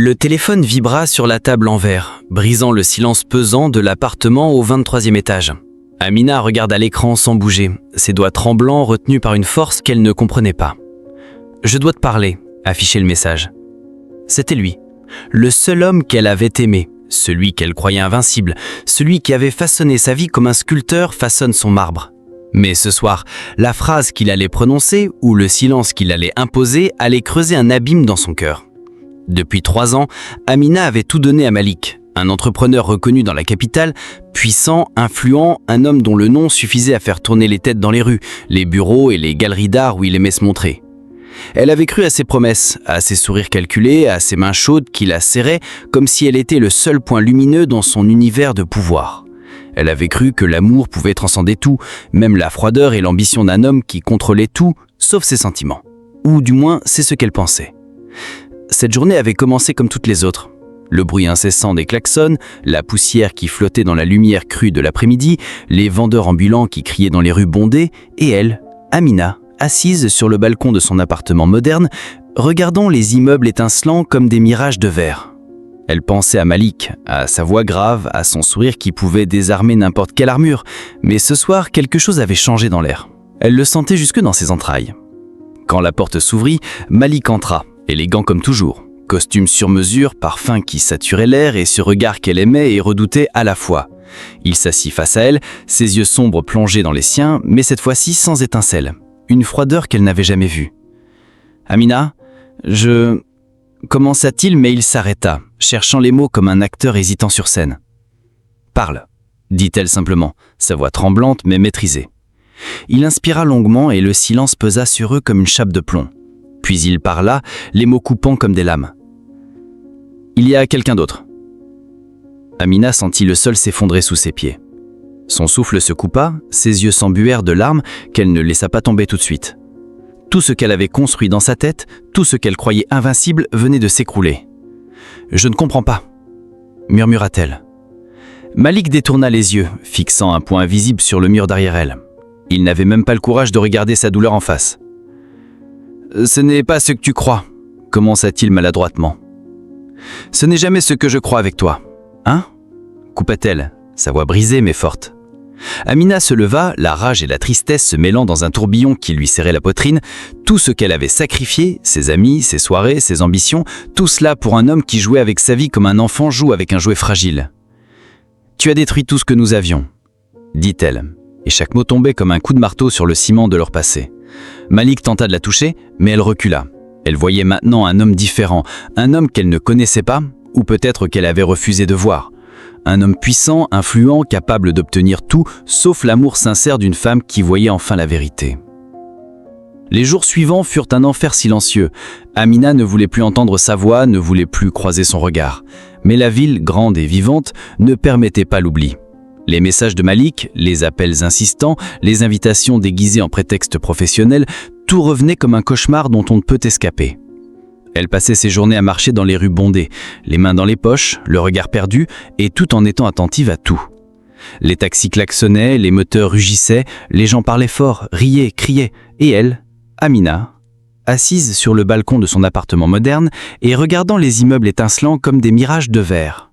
Le téléphone vibra sur la table en verre, brisant le silence pesant de l'appartement au 23e étage. Amina regarda l'écran sans bouger, ses doigts tremblants retenus par une force qu'elle ne comprenait pas. « Je dois te parler », affichait le message. C'était lui, le seul homme qu'elle avait aimé, celui qu'elle croyait invincible, celui qui avait façonné sa vie comme un sculpteur façonne son marbre. Mais ce soir, la phrase qu'il allait prononcer ou le silence qu'il allait imposer allait creuser un abîme dans son cœur. Depuis 3 ans, Amina avait tout donné à Malik, un entrepreneur reconnu dans la capitale, puissant, influent, un homme dont le nom suffisait à faire tourner les têtes dans les rues, les bureaux et les galeries d'art où il aimait se montrer. Elle avait cru à ses promesses, à ses sourires calculés, à ses mains chaudes qui la serraient comme si elle était le seul point lumineux dans son univers de pouvoir. Elle avait cru que l'amour pouvait transcender tout, même la froideur et l'ambition d'un homme qui contrôlait tout, sauf ses sentiments. Ou du moins, c'est ce qu'elle pensait. Cette journée avait commencé comme toutes les autres. Le bruit incessant des klaxons, la poussière qui flottait dans la lumière crue de l'après-midi, les vendeurs ambulants qui criaient dans les rues bondées, et elle, Amina, assise sur le balcon de son appartement moderne, regardant les immeubles étincelants comme des mirages de verre. Elle pensait à Malik, à sa voix grave, à son sourire qui pouvait désarmer n'importe quelle armure, mais ce soir, quelque chose avait changé dans l'air. Elle le sentait jusque dans ses entrailles. Quand la porte s'ouvrit, Malik entra, élégant comme toujours, costume sur mesure, parfum qui saturait l'air et ce regard qu'elle aimait et redoutait à la fois. Il s'assit face à elle, ses yeux sombres plongés dans les siens, mais cette fois-ci sans étincelle. Une froideur qu'elle n'avait jamais vue. « Amina, je... » commença-t-il, mais il s'arrêta, cherchant les mots comme un acteur hésitant sur scène. « Parle », dit-elle simplement, sa voix tremblante mais maîtrisée. Il inspira longuement et le silence pesa sur eux comme une chape de plomb. Puis il parla, les mots coupants comme des lames. « Il y a quelqu'un d'autre. » Amina sentit le sol s'effondrer sous ses pieds. Son souffle se coupa, ses yeux s'embuèrent de larmes qu'elle ne laissa pas tomber tout de suite. Tout ce qu'elle avait construit dans sa tête, tout ce qu'elle croyait invincible venait de s'écrouler. « Je ne comprends pas », murmura-t-elle. Malik détourna les yeux, fixant un point invisible sur le mur derrière elle. Il n'avait même pas le courage de regarder sa douleur en face. « Ce n'est pas ce que tu crois », commença-t-il maladroitement. « Ce n'est jamais ce que je crois avec toi. Hein ?» coupa-t-elle, sa voix brisée mais forte. Amina se leva, la rage et la tristesse se mêlant dans un tourbillon qui lui serrait la poitrine, tout ce qu'elle avait sacrifié, ses amis, ses soirées, ses ambitions, tout cela pour un homme qui jouait avec sa vie comme un enfant joue avec un jouet fragile. « Tu as détruit tout ce que nous avions », dit-elle, et chaque mot tombait comme un coup de marteau sur le ciment de leur passé. Malik tenta de la toucher, mais elle recula. Elle voyait maintenant un homme différent, un homme qu'elle ne connaissait pas, ou peut-être qu'elle avait refusé de voir. Un homme puissant, influent, capable d'obtenir tout, sauf l'amour sincère d'une femme qui voyait enfin la vérité. Les jours suivants furent un enfer silencieux. Amina ne voulait plus entendre sa voix, ne voulait plus croiser son regard. Mais la ville, grande et vivante, ne permettait pas l'oubli. Les messages de Malik, les appels insistants, les invitations déguisées en prétexte professionnel, tout revenait comme un cauchemar dont on ne peut escaper. Elle passait ses journées à marcher dans les rues bondées, les mains dans les poches, le regard perdu, et tout en étant attentive à tout. Les taxis klaxonnaient, les moteurs rugissaient, les gens parlaient fort, riaient, criaient, et elle, Amina, assise sur le balcon de son appartement moderne et regardant les immeubles étincelants comme des mirages de verre.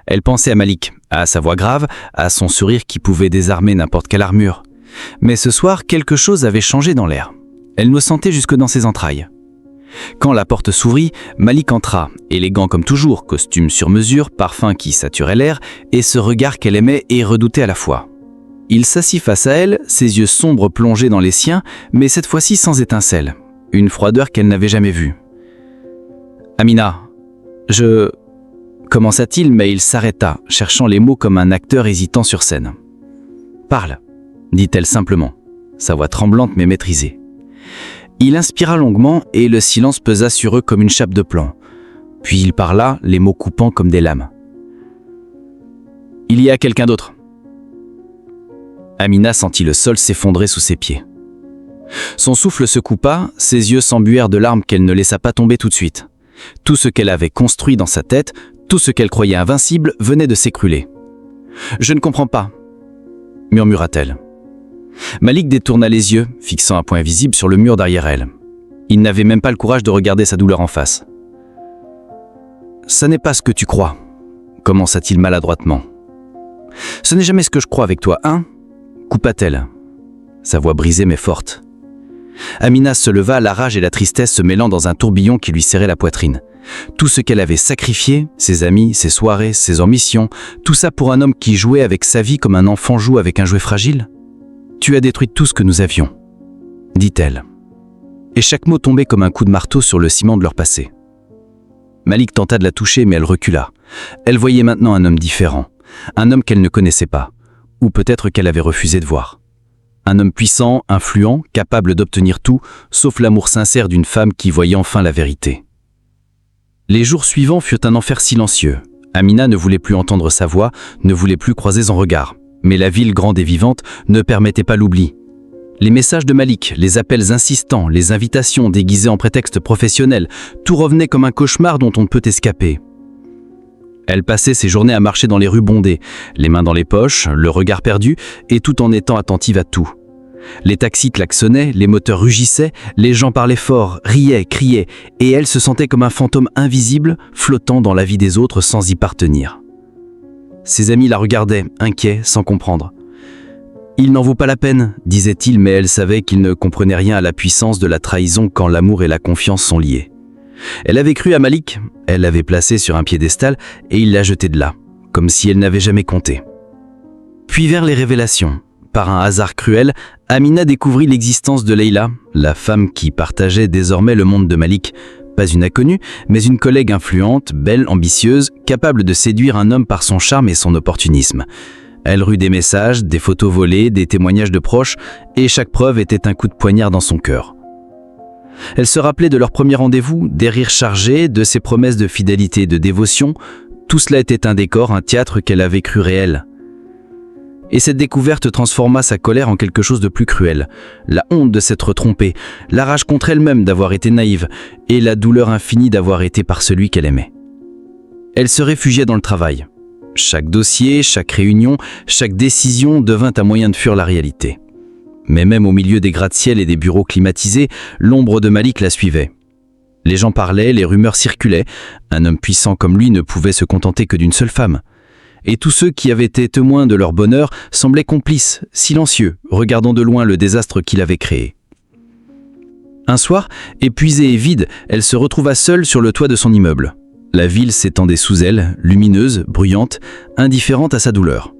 Elle pensait à Malik, à sa voix grave, à son sourire qui pouvait désarmer n'importe quelle armure. Mais ce soir, quelque chose avait changé dans l'air. Elle le sentait jusque dans ses entrailles. Quand la porte s'ouvrit, Malik entra, élégant comme toujours, costume sur mesure, parfum qui saturait l'air, et ce regard qu'elle aimait et redoutait à la fois. Il s'assit face à elle, ses yeux sombres plongés dans les siens, mais cette fois-ci sans étincelle, une froideur qu'elle n'avait jamais vue. « Amina, je... » commença-t-il, mais il s'arrêta, cherchant les mots comme un acteur hésitant sur scène. « Parle », dit-elle simplement, sa voix tremblante mais maîtrisée. Il inspira longuement et le silence pesa sur eux comme une chape de plomb. Puis il parla, les mots coupants comme des lames. « Il y a quelqu'un d'autre. » Amina sentit le sol s'effondrer sous ses pieds. Son souffle se coupa, ses yeux s'embuèrent de larmes qu'elle ne laissa pas tomber tout de suite. Tout ce qu'elle avait construit dans sa tête, tout ce qu'elle croyait invincible venait de s'écrouler. « Je ne comprends pas », murmura-t-elle. Malik détourna les yeux, fixant un point invisible sur le mur derrière elle. Il n'avait même pas le courage de regarder sa douleur en face. « Ça n'est pas ce que tu crois, commença-t-il maladroitement. Ce n'est jamais ce que je crois avec toi, hein? Coupa-t-elle. Sa voix brisée mais forte. Amina se leva, la rage et la tristesse se mêlant dans un tourbillon qui lui serrait la poitrine. Tout ce qu'elle avait sacrifié, ses amis, ses soirées, ses ambitions, tout ça pour un homme qui jouait avec sa vie comme un enfant joue avec un jouet fragile? Tu as détruit tout ce que nous avions, dit-elle. Et chaque mot tombait comme un coup de marteau sur le ciment de leur passé. Malik tenta de la toucher, mais elle recula. Elle voyait maintenant un homme différent, un homme qu'elle ne connaissait pas, ou peut-être qu'elle avait refusé de voir. Un homme puissant, influent, capable d'obtenir tout, sauf l'amour sincère d'une femme qui voyait enfin la vérité. Les jours suivants furent un enfer silencieux. Amina ne voulait plus entendre sa voix, ne voulait plus croiser son regard. Mais la ville grande et vivante ne permettait pas l'oubli. Les messages de Malik, les appels insistants, les invitations déguisées en prétexte professionnel, tout revenait comme un cauchemar dont on ne peut escaper. Elle passait ses journées à marcher dans les rues bondées, les mains dans les poches, le regard perdu, et tout en étant attentive à tout. Les taxis klaxonnaient, les moteurs rugissaient, les gens parlaient fort, riaient, criaient, et elle se sentait comme un fantôme invisible, flottant dans la vie des autres sans y partenir. Ses amis la regardaient, inquiets, sans comprendre. « Il n'en vaut pas la peine », disait-il, mais elle savait qu'il ne comprenait rien à la puissance de la trahison quand l'amour et la confiance sont liés. Elle avait cru à Malik, elle l'avait placé sur un piédestal et il l'a jeté de là, comme si elle n'avait jamais compté. Puis vers les révélations, par un hasard cruel, Amina découvrit l'existence de Leila, la femme qui partageait désormais le monde de Malik. Pas une inconnue, mais une collègue influente, belle, ambitieuse, capable de séduire un homme par son charme et son opportunisme. Elle reçut des messages, des photos volées, des témoignages de proches, et chaque preuve était un coup de poignard dans son cœur. Elle se rappelait de leur premier rendez-vous, des rires chargés, de ses promesses de fidélité et de dévotion. Tout cela était un décor, un théâtre qu'elle avait cru réel. Et cette découverte transforma sa colère en quelque chose de plus cruel. La honte de s'être trompée, la rage contre elle-même d'avoir été naïve, et la douleur infinie d'avoir été par celui qu'elle aimait. Elle se réfugiait dans le travail. Chaque dossier, chaque réunion, chaque décision devint un moyen de fuir la réalité. Mais même au milieu des gratte-ciel et des bureaux climatisés, l'ombre de Malik la suivait. Les gens parlaient, les rumeurs circulaient. Un homme puissant comme lui ne pouvait se contenter que d'une seule femme. Et tous ceux qui avaient été témoins de leur bonheur semblaient complices, silencieux, regardant de loin le désastre qu'il avait créé. Un soir, épuisée et vide, elle se retrouva seule sur le toit de son immeuble. La ville s'étendait sous elle, lumineuse, bruyante, indifférente à sa douleur.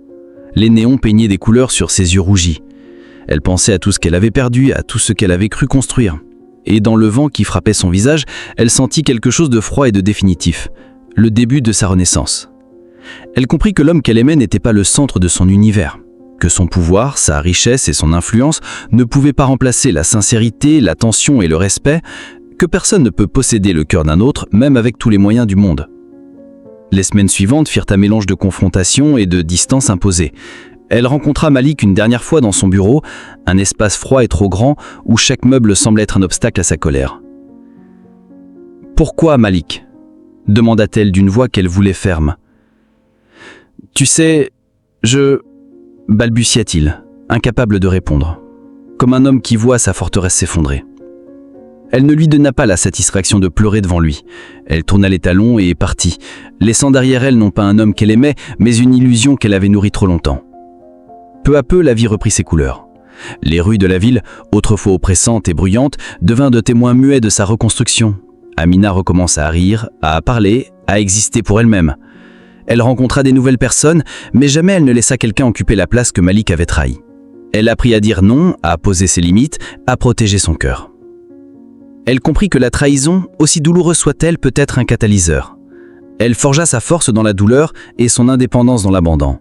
Les néons peignaient des couleurs sur ses yeux rougis. Elle pensait à tout ce qu'elle avait perdu, à tout ce qu'elle avait cru construire. Et dans le vent qui frappait son visage, elle sentit quelque chose de froid et de définitif, le début de sa renaissance. Elle comprit que l'homme qu'elle aimait n'était pas le centre de son univers, que son pouvoir, sa richesse et son influence ne pouvaient pas remplacer la sincérité, l'attention et le respect, que personne ne peut posséder le cœur d'un autre, même avec tous les moyens du monde. Les semaines suivantes firent un mélange de confrontation et de distance imposée. Elle rencontra Malik une dernière fois dans son bureau, un espace froid et trop grand où chaque meuble semblait être un obstacle à sa colère. « Pourquoi, Malik ?» demanda-t-elle d'une voix qu'elle voulait ferme. « Tu sais, balbutia-t-il, incapable de répondre, comme un homme qui voit sa forteresse s'effondrer. Elle ne lui donna pas la satisfaction de pleurer devant lui. Elle tourna les talons et partit, laissant derrière elle non pas un homme qu'elle aimait, mais une illusion qu'elle avait nourrie trop longtemps. Peu à peu, la vie reprit ses couleurs. Les rues de la ville, autrefois oppressantes et bruyantes, devinrent de témoins muets de sa reconstruction. Amina recommença à rire, à parler, à exister pour elle-même. Elle rencontra des nouvelles personnes, mais jamais elle ne laissa quelqu'un occuper la place que Malik avait trahie. Elle apprit à dire non, à poser ses limites, à protéger son cœur. Elle comprit que la trahison, aussi douloureuse soit-elle, peut être un catalyseur. Elle forgea sa force dans la douleur et son indépendance dans l'abandon.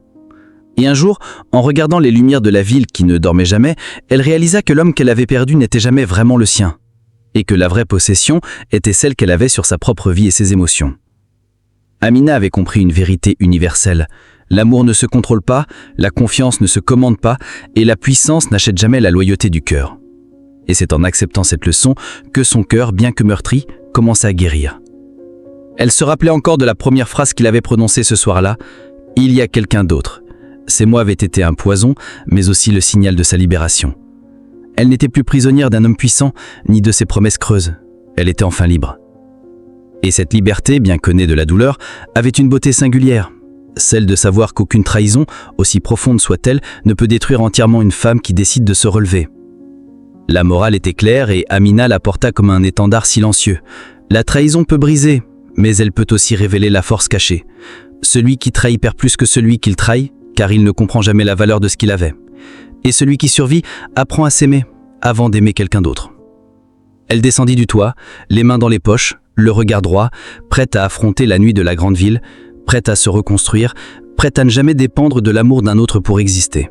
Et un jour, en regardant les lumières de la ville qui ne dormait jamais, elle réalisa que l'homme qu'elle avait perdu n'était jamais vraiment le sien, et que la vraie possession était celle qu'elle avait sur sa propre vie et ses émotions. Amina avait compris une vérité universelle. L'amour ne se contrôle pas, la confiance ne se commande pas, et la puissance n'achète jamais la loyauté du cœur. Et c'est en acceptant cette leçon que son cœur, bien que meurtri, commença à guérir. Elle se rappelait encore de la première phrase qu'il avait prononcée ce soir-là. « Il y a quelqu'un d'autre ». Ces mots avaient été un poison, mais aussi le signal de sa libération. Elle n'était plus prisonnière d'un homme puissant, ni de ses promesses creuses. Elle était enfin libre. Et cette liberté, bien que née de la douleur, avait une beauté singulière. Celle de savoir qu'aucune trahison, aussi profonde soit-elle, ne peut détruire entièrement une femme qui décide de se relever. La morale était claire et Amina la porta comme un étendard silencieux. La trahison peut briser, mais elle peut aussi révéler la force cachée. Celui qui trahit perd plus que celui qu'il trahit, car il ne comprend jamais la valeur de ce qu'il avait. Et celui qui survit apprend à s'aimer avant d'aimer quelqu'un d'autre. Elle descendit du toit, les mains dans les poches, le regard droit, prête à affronter la nuit de la grande ville, prête à se reconstruire, prête à ne jamais dépendre de l'amour d'un autre pour exister.